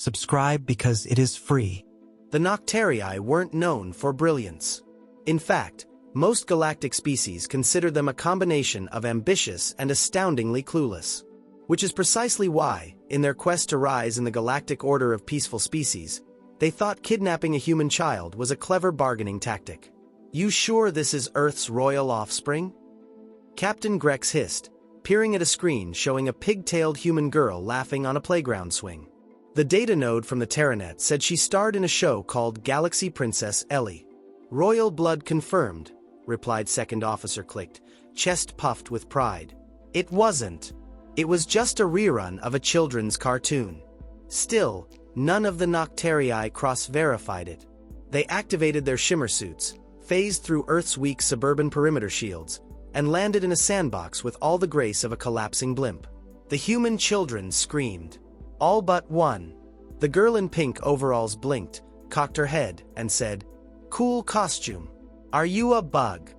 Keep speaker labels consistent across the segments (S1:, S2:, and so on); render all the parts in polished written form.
S1: Subscribe because it is free.
S2: The Nocterii weren't known for brilliance. In fact, most galactic species consider them a combination of ambitious and astoundingly clueless. Which is precisely why, in their quest to rise in the galactic order of peaceful species, they thought kidnapping a human child was a clever bargaining tactic. "You sure this is Earth's royal offspring?" Captain Grex hissed, peering at a screen showing a pig-tailed human girl laughing on a playground swing. The data node from the Terranet said she starred in a show called Galaxy Princess Ellie. "Royal blood confirmed," replied Second Officer Clicked, chest puffed with pride. "It wasn't. It was just a rerun of a children's cartoon." Still, none of the Nocterii cross-verified it. They activated their shimmer suits, phased through Earth's weak suburban perimeter shields, and landed in a sandbox with all the grace of a collapsing blimp. The human children screamed. All but one. The girl in pink overalls blinked, cocked her head, and said, "Cool costume. Are you a bug?"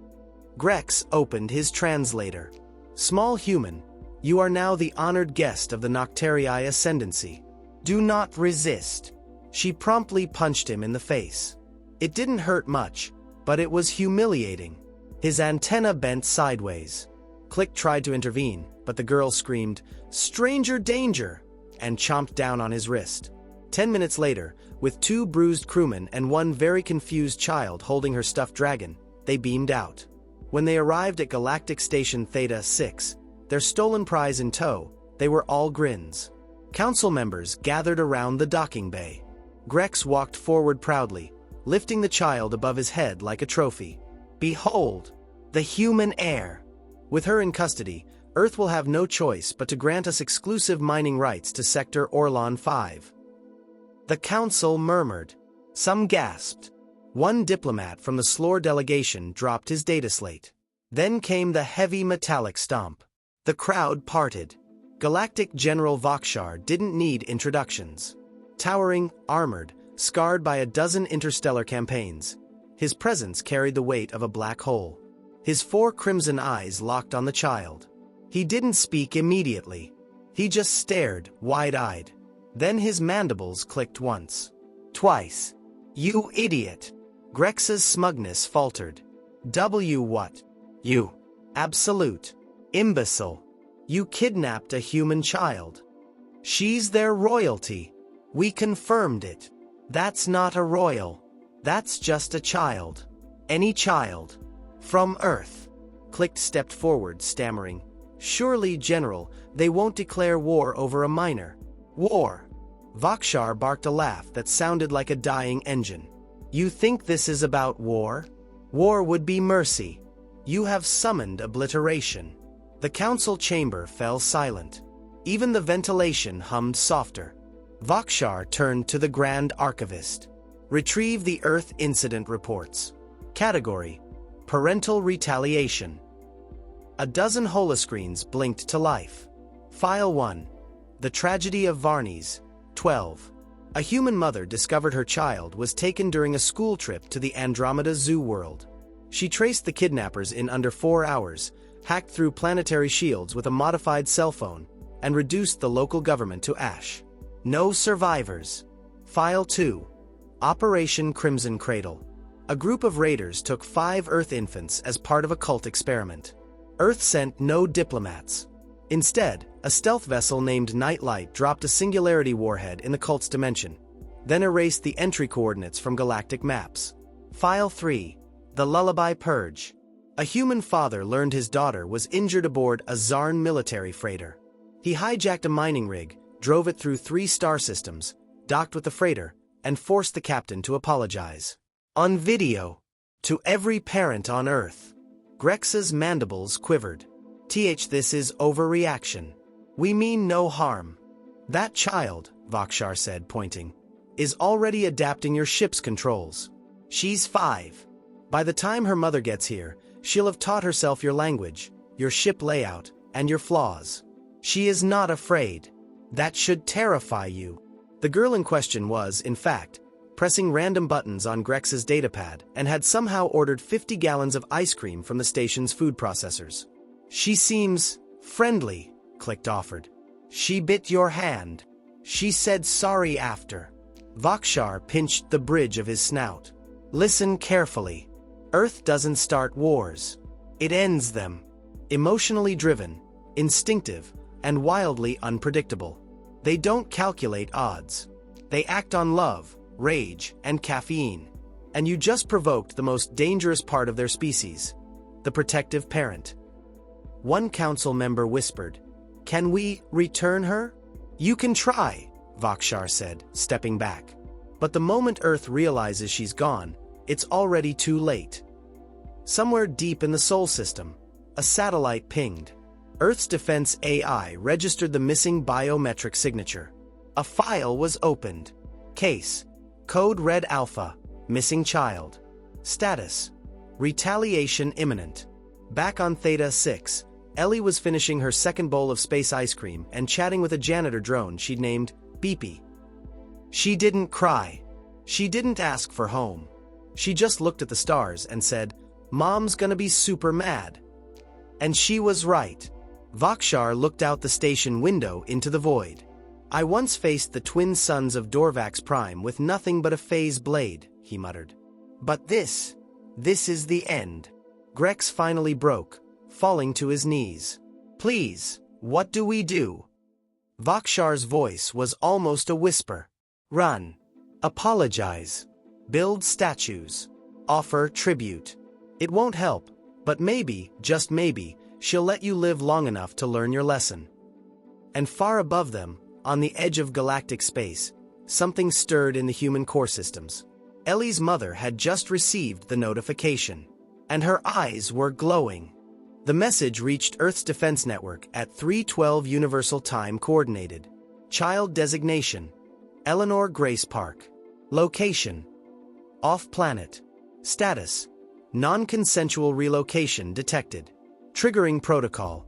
S2: Grex opened his translator. "Small human, you are now the honored guest of the Nocterii Ascendancy. Do not resist." She promptly punched him in the face. It didn't hurt much, but it was humiliating. His antenna bent sideways. Click tried to intervene, but the girl screamed, "Stranger danger!" and chomped down on his wrist. 10 minutes later, with 2 bruised crewmen and 1 very confused child holding her stuffed dragon, they beamed out. When they arrived at Galactic Station Theta 6, their stolen prize in tow, they were all grins. Council members gathered around the docking bay. Grex walked forward proudly, lifting the child above his head like a trophy. "Behold, the human heir. With her in custody, Earth will have no choice but to grant us exclusive mining rights to Sector Orlon 5. The council murmured. Some gasped. One diplomat from the Slore delegation dropped his data slate. Then came the heavy metallic stomp. The crowd parted. Galactic General Vakshar didn't need introductions. Towering, armored, scarred by a dozen interstellar campaigns, his presence carried the weight of a black hole. His 4 crimson eyes locked on the child. He didn't speak immediately. He just stared, wide-eyed. Then his mandibles clicked once. Twice. "You idiot!" Grex's smugness faltered. "W what? You. Absolute. Imbecile. You kidnapped a human child. She's their royalty. We confirmed it. That's not a royal. That's just a child. Any child. From Earth." Clicked stepped forward, stammering. "Surely, General, they won't declare war over a minor." "War?" Vakshar barked a laugh that sounded like a dying engine. "You think this is about war? War would be mercy. You have summoned obliteration." The council chamber fell silent. Even the ventilation hummed softer. Vakshar turned to the Grand Archivist. "Retrieve the Earth incident reports. Category: Parental retaliation." A dozen holoscreens blinked to life. File 1. The Tragedy of Varnes, 12. A human mother discovered her child was taken during a school trip to the Andromeda Zoo world. She traced the kidnappers in under 4 hours, hacked through planetary shields with a modified cell phone, and reduced the local government to ash. No survivors. File 2. Operation Crimson Cradle. A group of raiders took 5 Earth infants as part of a cult experiment. Earth sent no diplomats. Instead, a stealth vessel named Nightlight dropped a singularity warhead in the cult's dimension, then erased the entry coordinates from galactic maps. File 3. The Lullaby Purge. A human father learned his daughter was injured aboard a Zarn military freighter. He hijacked a mining rig, drove it through 3 star systems, docked with the freighter, and forced the captain to apologize. On video. To every parent on Earth. Grex's mandibles quivered. This is overreaction. We mean no harm. That child, Vakshar said, pointing, is already adapting your ship's controls. She's 5. By the time her mother gets here, she'll have taught herself your language, your ship layout, and your flaws. She is not afraid. That should terrify you. The girl in question was, in fact, pressing random buttons on Grex's datapad and had somehow ordered 50 gallons of ice cream from the station's food processors. "She seems friendly," Clicked offered. "She bit your hand. She said sorry after. Vakshar pinched the bridge of his snout. Listen carefully. Earth doesn't start wars. It ends them. Emotionally driven, instinctive, and wildly unpredictable. They don't calculate odds. They act on love, rage, and caffeine. And you just provoked the most dangerous part of their species, the protective parent. One council member whispered, "Can we return her?" "You can try," Vakshar said, stepping back. But the moment Earth realizes she's gone, it's already too late. Somewhere deep in the Sol system, a satellite pinged. Earth's defense AI registered the missing biometric signature. A file was opened. Case: Code Red Alpha, missing child. Status: retaliation imminent. Back on Theta 6, Ellie was finishing her second bowl of space ice cream and chatting with a janitor drone she'd named Beepy. She didn't cry. She didn't ask for home. She just looked at the stars and said, "Mom's gonna be super mad." And she was right. Vakshar looked out the station window into the void. "I once faced the twin sons of Dorvax Prime with nothing but a phase blade," he muttered. "But this is the end." Grex finally broke, falling to his knees. "Please, what do we do?" Vakshar's voice was almost a whisper. "Run. Apologize. Build statues. Offer tribute. It won't help, but maybe, just maybe, she'll let you live long enough to learn your lesson." And far above them, on the edge of galactic space, something stirred in the human core systems. Ellie's mother had just received the notification, and her eyes were glowing. The message reached Earth's defense network at 3:12 Universal Time Coordinated. Child designation: Eleanor Grace Park. Location: off-planet. Status: non-consensual relocation detected. Triggering protocol: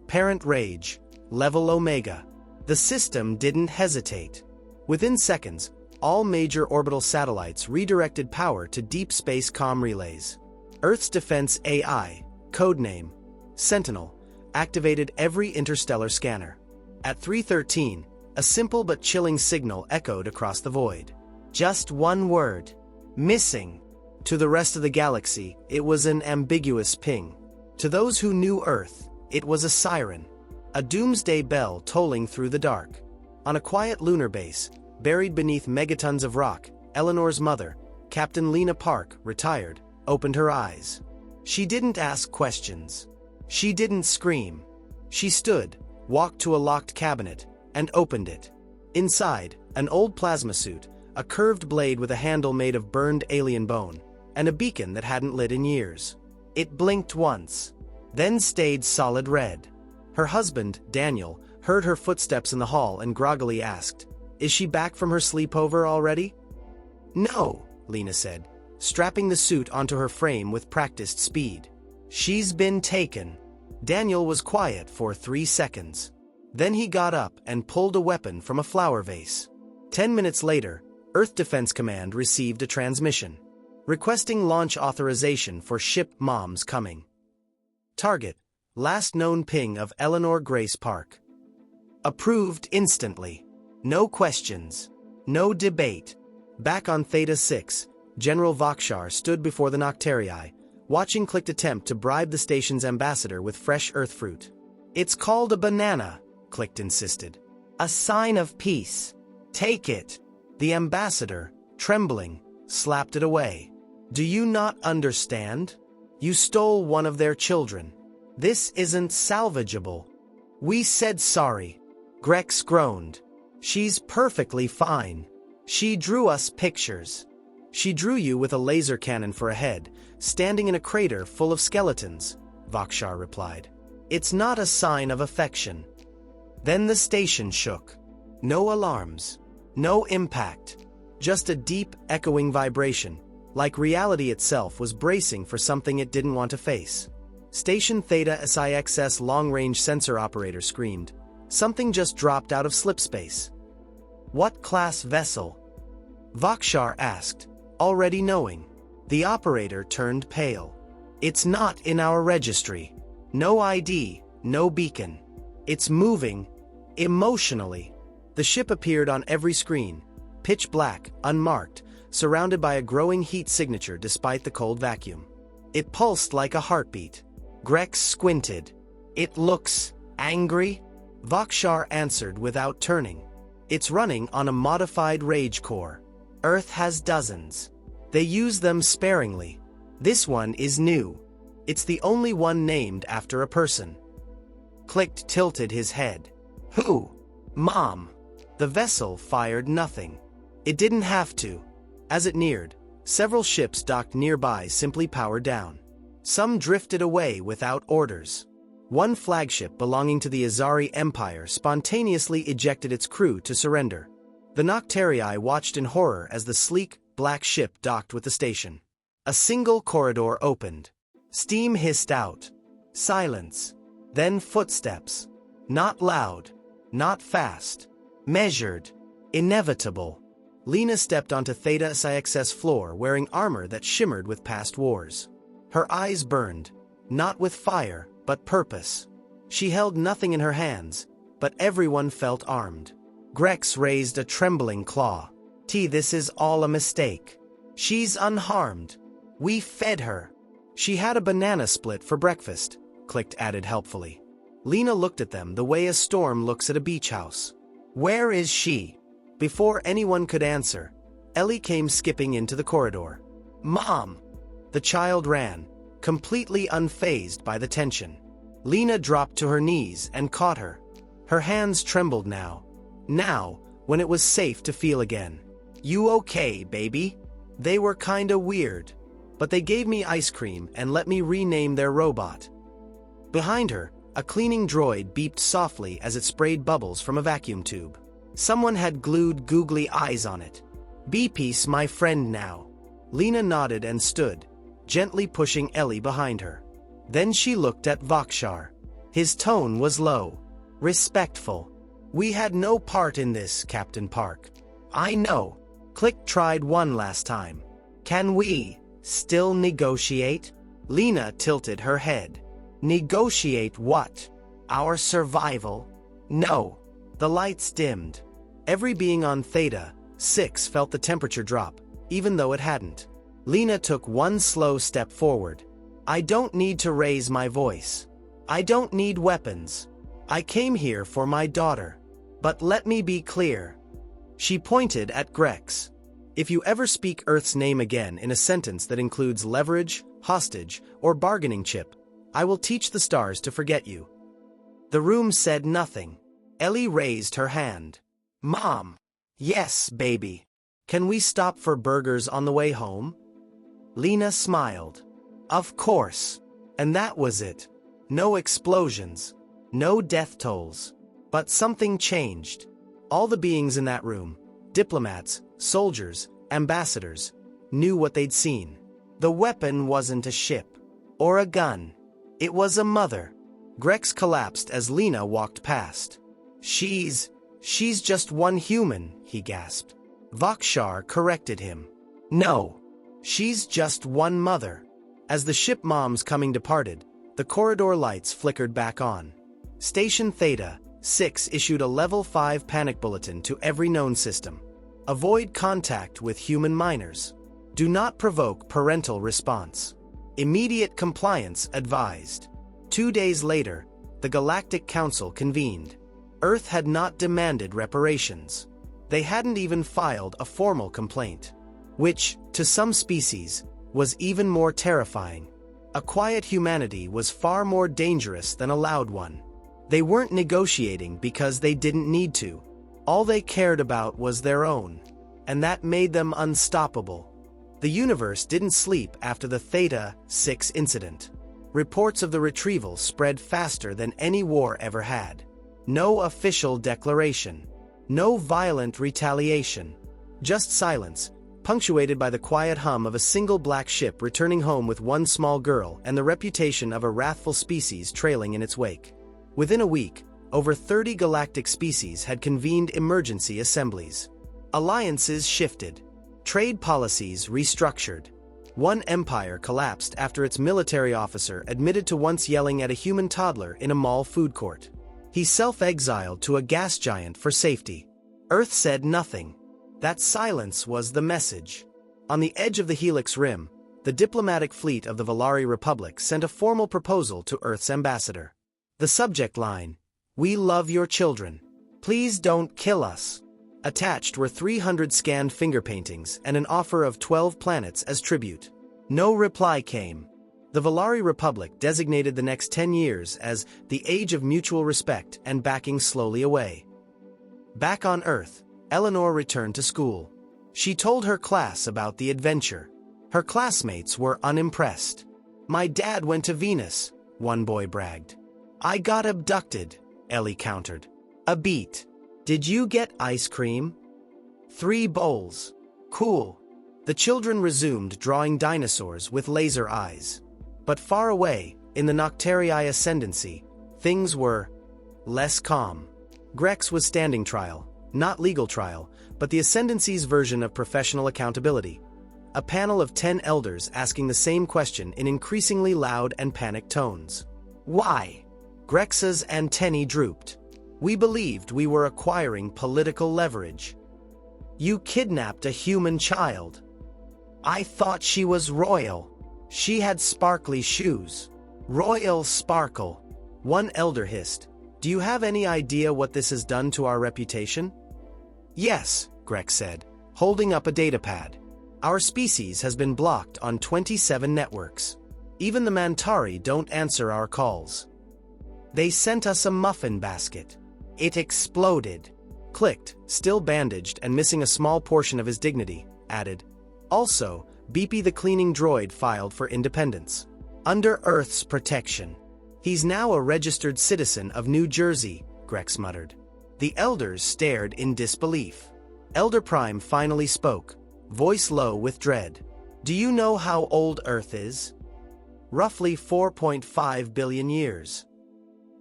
S2: parent rage, level Omega. The system didn't hesitate. Within seconds, all major orbital satellites redirected power to deep space comm relays. Earth's defense AI, codename Sentinel, activated every interstellar scanner. At 3:13, a simple but chilling signal echoed across the void. Just one word: missing. To the rest of the galaxy, it was an ambiguous ping. To those who knew Earth, it was a siren, a doomsday bell tolling through the dark. On a quiet lunar base, buried beneath megatons of rock, Eleanor's mother, Captain Lena Park, retired, opened her eyes. She didn't ask questions. She didn't scream. She stood, walked to a locked cabinet, and opened it. Inside, an old plasma suit, a curved blade with a handle made of burned alien bone, and a beacon that hadn't lit in years. It blinked once, then stayed solid red. Her husband, Daniel, heard her footsteps in the hall and groggily asked, "Is she back from her sleepover already?" "No," Lena said, strapping the suit onto her frame with practiced speed. "She's been taken." Daniel was quiet for 3 seconds. Then he got up and pulled a weapon from a flower vase. 10 minutes later, Earth Defense Command received a transmission, requesting launch authorization for ship Mom's coming. Target: last known ping of Eleanor Grace Park. Approved instantly. No questions. No debate. Back on Theta 6, General Vakshar stood before the Nocterii, watching Clicked attempt to bribe the station's ambassador with fresh Earth fruit. "It's called a banana," Clicked insisted. "A sign of peace. Take it." The ambassador, trembling, slapped it away. "Do you not understand? You stole one of their children. This isn't salvageable." "We said sorry." Grex groaned. "She's perfectly fine. She drew us pictures." "She drew you with a laser cannon for a head, standing in a crater full of skeletons," Vakshar replied. "It's not a sign of affection." Then the station shook. No alarms. No impact. Just a deep, echoing vibration, like reality itself was bracing for something it didn't want to face. Station Theta SIXS long-range sensor operator screamed. Something just dropped out of slipspace. "What class vessel?" Vakshar asked, already knowing. The operator turned pale. "It's not in our registry. No ID, no beacon. It's moving, emotionally. The ship appeared on every screen, pitch black, unmarked, surrounded by a growing heat signature despite the cold vacuum. It pulsed like a heartbeat. Grex squinted. "It looks angry?" Vakshar answered without turning. "It's running on a modified rage core. Earth has dozens. They use them sparingly. This one is new. It's the only one named after a person." Clicked tilted his head. "Who?" "Mom." The vessel fired nothing. It didn't have to. As it neared, several ships docked nearby simply powered down. Some drifted away without orders. One flagship belonging to the Azari Empire spontaneously ejected its crew to surrender. The Nocterii watched in horror as the sleek, black ship docked with the station. A single corridor opened. Steam hissed out. Silence. Then footsteps. Not loud. Not fast. Measured. Inevitable. Lena stepped onto Theta Six's floor wearing armor that shimmered with past wars. Her eyes burned, not with fire, but purpose. She held nothing in her hands, but everyone felt armed. Grex raised a trembling claw. This is all a mistake. She's unharmed. We fed her. She had a banana split for breakfast, Clicked added helpfully. Lena looked at them the way a storm looks at a beach house. Where is she? Before anyone could answer, Ellie came skipping into the corridor. Mom! The child ran, completely unfazed by the tension. Lena dropped to her knees and caught her. Her hands trembled now, when it was safe to feel again. You okay, baby? They were kinda weird, but they gave me ice cream and let me rename their robot. Behind her, a cleaning droid beeped softly as it sprayed bubbles from a vacuum tube. Someone had glued googly eyes on it. Beepiece my friend now. Lena nodded and stood, gently pushing Ellie behind her. Then she looked at Vakshar. His tone was low, respectful. We had no part in this, Captain Park. I know. Click tried one last time. Can we still negotiate? Lena tilted her head. Negotiate what? Our survival? No. The lights dimmed. Every being on Theta 6 felt the temperature drop, even though it hadn't. Lena took one slow step forward. I don't need to raise my voice. I don't need weapons. I came here for my daughter. But let me be clear. She pointed at Grex. If you ever speak Earth's name again in a sentence that includes leverage, hostage, or bargaining chip, I will teach the stars to forget you. The room said nothing. Ellie raised her hand. Mom. Yes, baby. Can we stop for burgers on the way home? Lena smiled. Of course. And that was it. No explosions. No death tolls. But something changed. All the beings in that room, diplomats, soldiers, ambassadors, knew what they'd seen. The weapon wasn't a ship. Or a gun. It was a mother. Grex collapsed as Lena walked past. She's just one human, he gasped. Vakshar corrected him. No. She's just one mother. As the ship Mom's coming departed, the corridor lights flickered back on. Station Theta 6 issued a Level 5 panic bulletin to every known system. Avoid contact with human minors. Do not provoke parental response. Immediate compliance advised. 2 days later, the Galactic Council convened. Earth had not demanded reparations. They hadn't even filed a formal complaint. Which, to some species, was even more terrifying. A quiet humanity was far more dangerous than a loud one. They weren't negotiating because they didn't need to. All they cared about was their own. And that made them unstoppable. The universe didn't sleep after the Theta 6 incident. Reports of the retrieval spread faster than any war ever had. No official declaration. No violent retaliation. Just silence, punctuated by the quiet hum of a single black ship returning home with one small girl and the reputation of a wrathful species trailing in its wake. Within a week, over 30 galactic species had convened emergency assemblies. Alliances shifted. Trade policies restructured. One empire collapsed after its military officer admitted to once yelling at a human toddler in a mall food court. He self-exiled to a gas giant for safety. Earth said nothing. That silence was the message. On the edge of the Helix Rim, the diplomatic fleet of the Valari Republic sent a formal proposal to Earth's ambassador. The subject line, "We love your children. Please don't kill us." Attached were 300 scanned finger paintings and an offer of 12 planets as tribute. No reply came. The Valari Republic designated the next 10 years as the age of mutual respect and backing slowly away. Back on Earth, Eleanor returned to school. She told her class about the adventure. Her classmates were unimpressed. "My dad went to Venus," one boy bragged. "I got abducted," Ellie countered. "A beat. Did you get ice cream?" 3 bowls. Cool. The children resumed drawing dinosaurs with laser eyes. But far away, in the Nocterii Ascendancy, things were less calm. Grex was standing trial, not legal trial, but the Ascendancy's version of professional accountability. A panel of 10 elders asking the same question in increasingly loud and panicked tones. Why? Grex's antennae drooped. "We believed we were acquiring political leverage." "You kidnapped a human child." "I thought she was royal. She had sparkly shoes." "Royal sparkle." One elder hissed, "Do you have any idea what this has done to our reputation?" "Yes," Grex said, holding up a datapad. "Our species has been blocked on 27 networks. Even the Mantari don't answer our calls. They sent us a muffin basket. It exploded." Clicked, still bandaged and missing a small portion of his dignity, added, "Also, Beepy the cleaning droid filed for independence. Under Earth's protection. He's now a registered citizen of New Jersey," Grex muttered. The elders stared in disbelief. Elder Prime finally spoke, voice low with dread. "Do you know how old Earth is?" "Roughly 4.5 billion years."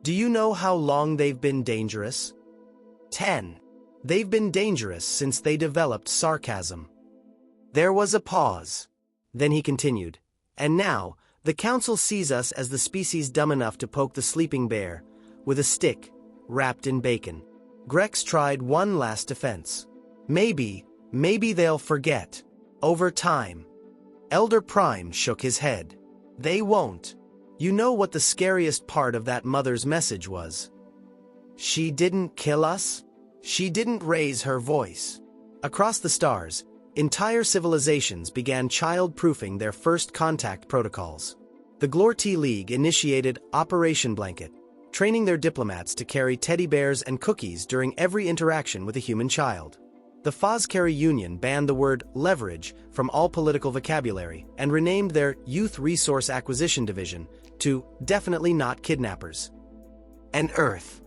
S2: "Do you know how long they've been dangerous?" 10. "They've been dangerous since they developed sarcasm." There was a pause. Then he continued, "And now, the Council sees us as the species dumb enough to poke the sleeping bear with a stick wrapped in bacon." Grex tried one last defense. Maybe they'll forget. Over time." Elder Prime shook his head. "They won't. You know what the scariest part of that mother's message was? She didn't kill us. She didn't raise her voice." Across the stars, entire civilizations began child-proofing their first contact protocols. The Glorti League initiated Operation Blanket, training their diplomats to carry teddy bears and cookies during every interaction with a human child. The Foscari Union banned the word leverage from all political vocabulary and renamed their Youth Resource Acquisition Division to Definitely Not Kidnappers. And Earth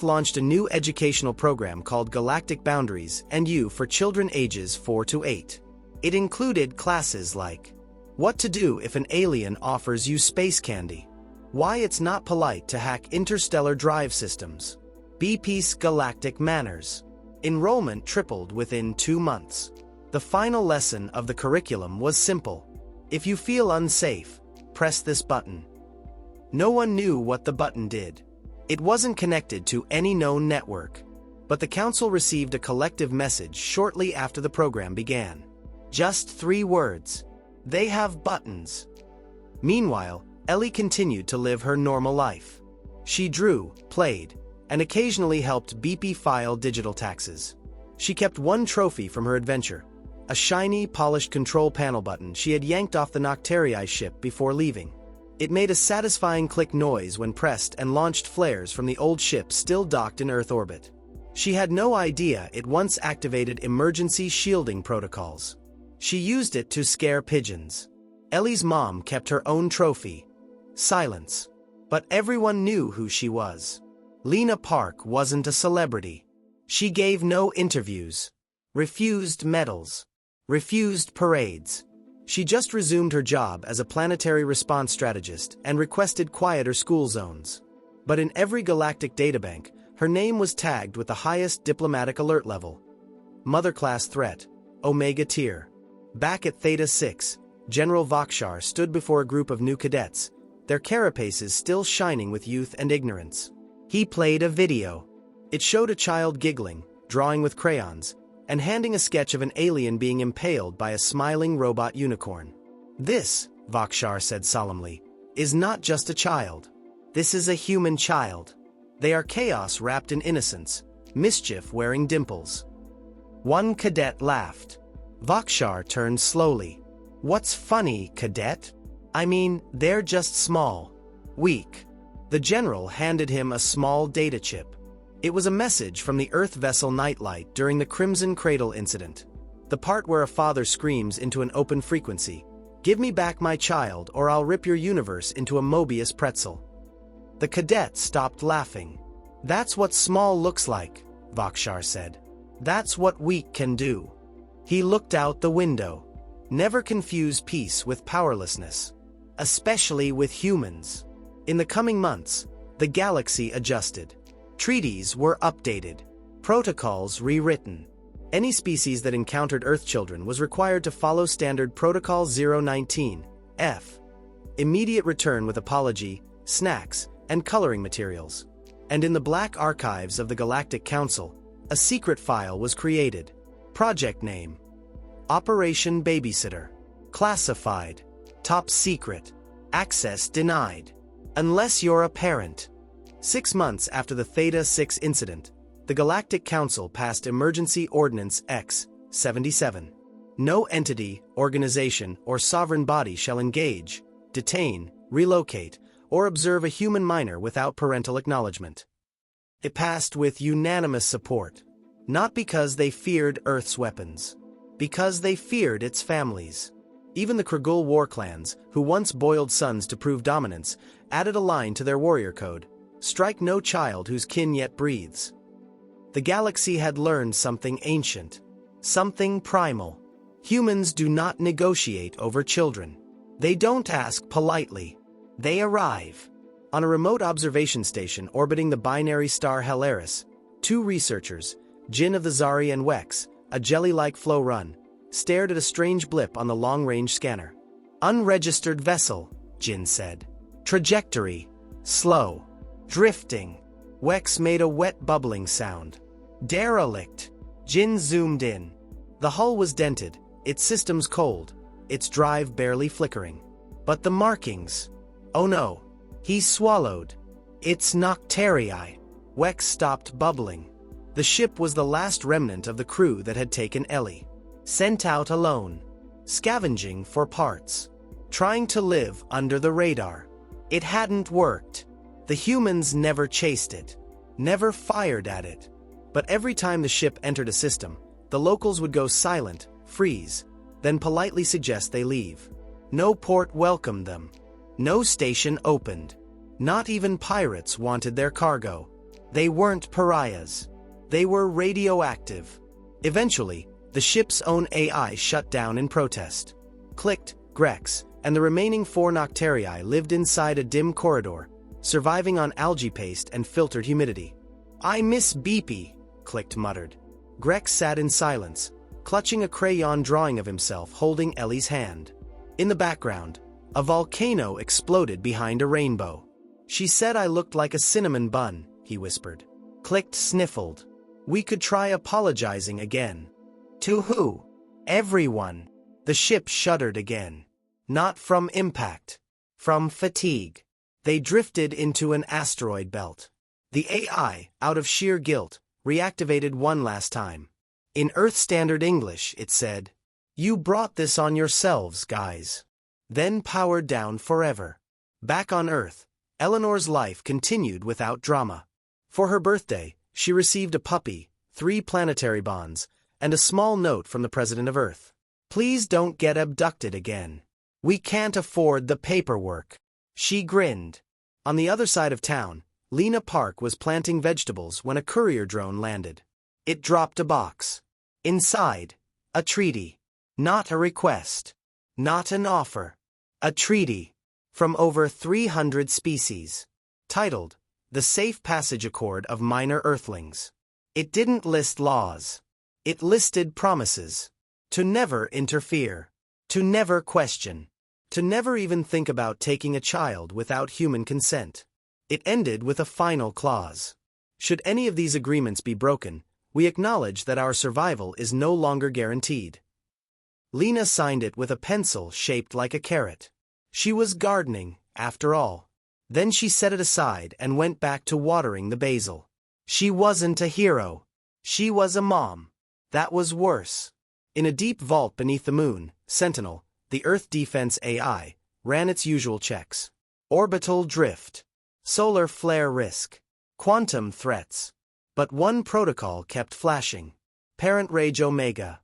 S2: launched a new educational program called Galactic Boundaries and U for children ages 4 to 8. It included classes like what to do if an alien offers you space candy, why it's not polite to hack interstellar drive systems, BP's galactic manners. Enrollment tripled within 2 months. The final lesson of the curriculum was simple. If you feel unsafe, press this button. No one knew what the button did. It wasn't connected to any known network. But the Council received a collective message shortly after the program began. Just 3 words. They have buttons. Meanwhile, Ellie continued to live her normal life. She drew, played, and occasionally helped BP file digital taxes. She kept one trophy from her adventure, a shiny, polished control panel button she had yanked off the Nocterii ship before leaving. It made a satisfying click noise when pressed and launched flares from the old ship still docked in Earth orbit. She had no idea it once activated emergency shielding protocols. She used it to scare pigeons. Ellie's mom kept her own trophy, silence. But everyone knew who she was. Lena Park wasn't a celebrity. She gave no interviews, refused medals, refused parades. She just resumed her job as a planetary response strategist and requested quieter school zones. But in every galactic databank, her name was tagged with the highest diplomatic alert level. Mother Class Threat, Omega Tier. Back at Theta 6, General Vakshar stood before a group of new cadets, their carapaces still shining with youth and ignorance. He played a video. It showed a child giggling, drawing with crayons, and handing a sketch of an alien being impaled by a smiling robot unicorn. "This," Vakshar said solemnly, "is not just a child. This is a human child. They are chaos wrapped in innocence, mischief wearing dimples." One cadet laughed. Vakshar turned slowly. "What's funny, cadet? I mean, they're just small. Weak." The general handed him a small data chip. It was a message from the Earth vessel Nightlight during the Crimson Cradle incident. The part where a father screams into an open frequency, "Give me back my child or I'll rip your universe into a Mobius pretzel." The cadet stopped laughing. "That's what small looks like," Vakshar said. "That's what weak can do." He looked out the window. Never confuse peace with powerlessness. Especially with humans. In the coming months, the galaxy adjusted. Treaties were updated. Protocols rewritten. Any species that encountered Earth children was required to follow Standard Protocol 019-F. Immediate return with apology, snacks, and coloring materials. And in the black archives of the Galactic Council, a secret file was created. Project name: Operation Babysitter. Classified. Top secret. Access denied. Unless you're a parent. 6 months after the Theta 6 incident, the Galactic Council passed Emergency Ordinance X-77. No entity, organization, or sovereign body shall engage, detain, relocate, or observe a human minor without parental acknowledgement. It passed with unanimous support. Not because they feared Earth's weapons. Because they feared its families. Even the Kragul war clans, who once boiled suns to prove dominance, added a line to their warrior code: "Strike no child whose kin yet breathes." The galaxy had learned something ancient. Something primal. Humans do not negotiate over children. They don't ask politely. They arrive. On a remote observation station orbiting the binary star Helaris, 2 researchers, Jin of the Zari and Wex, a jelly-like flow run, stared at a strange blip on the long-range scanner. "Unregistered vessel," Jin said. "Trajectory. Slow. Drifting." Wex made a wet bubbling sound. "Derelict." Jin zoomed in. The hull was dented, its systems cold, its drive barely flickering. But the markings. Oh no. He swallowed. "It's Noctarii." Wex stopped bubbling. The ship was the last remnant of the crew that had taken Ellie. Sent out alone. Scavenging for parts. Trying to live under the radar. It hadn't worked. The humans never chased it. Never fired at it. But every time the ship entered a system, the locals would go silent, freeze, then politely suggest they leave. No port welcomed them. No station opened. Not even pirates wanted their cargo. They weren't pariahs. They were radioactive. Eventually, the ship's own AI shut down in protest. Clicked, Grex, and the remaining 4 Noctarii lived inside a dim corridor, surviving on algae paste and filtered humidity. "I miss Beepy," Clicked muttered. Grex sat in silence, clutching a crayon drawing of himself holding Ellie's hand. In the background, a volcano exploded behind a rainbow. "She said I looked like a cinnamon bun," he whispered. Clicked sniffled. "We could try apologizing again." "To who?" "Everyone." The ship shuddered again. Not from impact. From fatigue. They drifted into an asteroid belt. The AI, out of sheer guilt, reactivated one last time. In Earth Standard English, it said, "You brought this on yourselves, guys." Then powered down forever. Back on Earth, Eleanor's life continued without drama. For her birthday, she received a puppy, 3 planetary bonds, and a small note from the President of Earth. "Please don't get abducted again. We can't afford the paperwork." She grinned. On the other side of town, Lena Park was planting vegetables when a courier drone landed. It dropped a box. Inside, a treaty. Not a request. Not an offer. A treaty. From over 300 species. Titled, "The Safe Passage Accord of Minor Earthlings." It didn't list laws. It listed promises. To never interfere. To never question. To never even think about taking a child without human consent. It ended with a final clause. Should any of these agreements be broken, We acknowledge that our survival is no longer guaranteed. Lena signed it with a pencil shaped like a carrot. She was gardening, after all. Then she set it aside and went back to watering the basil. She wasn't a hero. She was a mom. That was worse. In a deep vault beneath the moon, Sentinel, the Earth Defense AI, ran its usual checks. Orbital drift. Solar flare risk. Quantum threats. But one protocol kept flashing. Parent Rage Omega.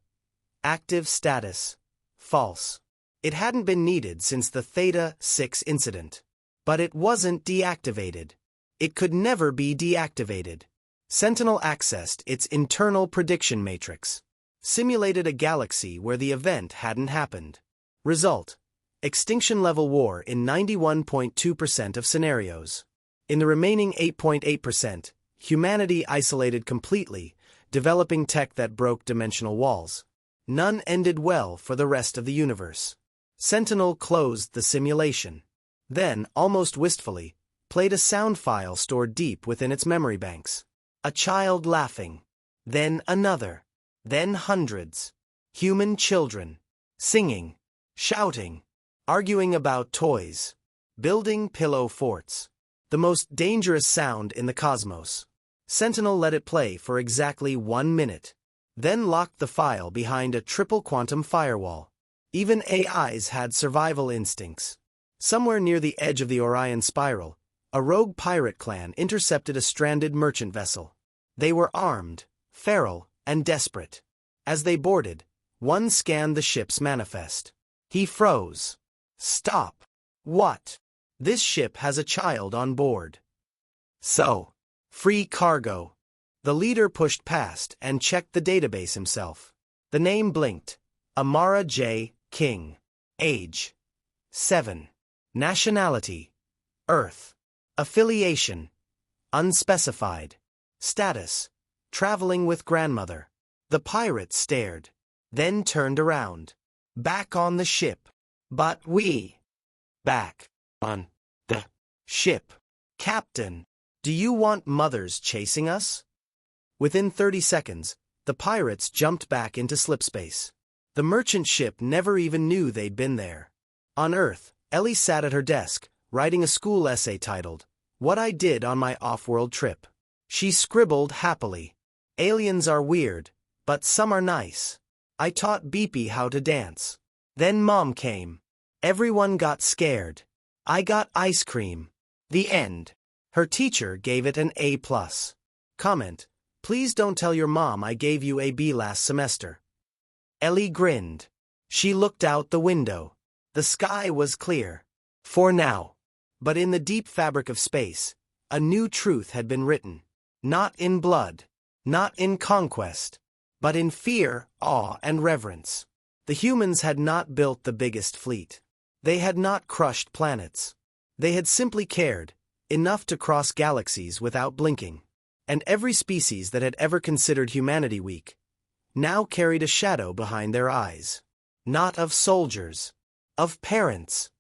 S2: Active status. False. It hadn't been needed since the Theta 6 incident. But it wasn't deactivated. It could never be deactivated. Sentinel accessed its internal prediction matrix. Simulated a galaxy where the event hadn't happened. Result: extinction-level war in 91.2% of scenarios. In the remaining 8.8%, humanity isolated completely, developing tech that broke dimensional walls. None ended well for the rest of the universe. Sentinel closed the simulation. Then, almost wistfully, played a sound file stored deep within its memory banks. A child laughing. Then another. Then hundreds. Human children. Singing. Shouting. Arguing about toys. Building pillow forts. The most dangerous sound in the cosmos. Sentinel let it play for exactly 1 minute. Then locked the file behind a triple quantum firewall. Even AIs had survival instincts. Somewhere near the edge of the Orion Spiral, a rogue pirate clan intercepted a stranded merchant vessel. They were armed, feral, and desperate. As they boarded, one scanned the ship's manifest. He froze. Stop. What? This ship has a child on board. So, free cargo. The leader pushed past and checked the database himself. The name blinked. Amara J. King. Age: 7. Nationality: Earth. Affiliation: unspecified. Status: traveling with grandmother. The pirate stared, then turned around. Back on the ship. But we. Back on the ship. Captain, do you want mothers chasing us? Within 30 seconds, the pirates jumped back into slipspace. The merchant ship never even knew they'd been there. On Earth, Ellie sat at her desk, writing a school essay titled, "What I Did on My Off-World Trip." She scribbled happily. Aliens are weird, but some are nice. I taught Beepy how to dance. Then Mom came. Everyone got scared. I got ice cream. The end. Her teacher gave it an A+. Comment: please don't tell your mom I gave you a B last semester. Ellie grinned. She looked out the window. The sky was clear. For now. But in the deep fabric of space, a new truth had been written. Not in blood. Not in conquest. But in fear, awe, and reverence. The humans had not built the biggest fleet. They had not crushed planets. They had simply cared, enough to cross galaxies without blinking. And every species that had ever considered humanity weak, now carried a shadow behind their eyes. Not of soldiers. Of parents.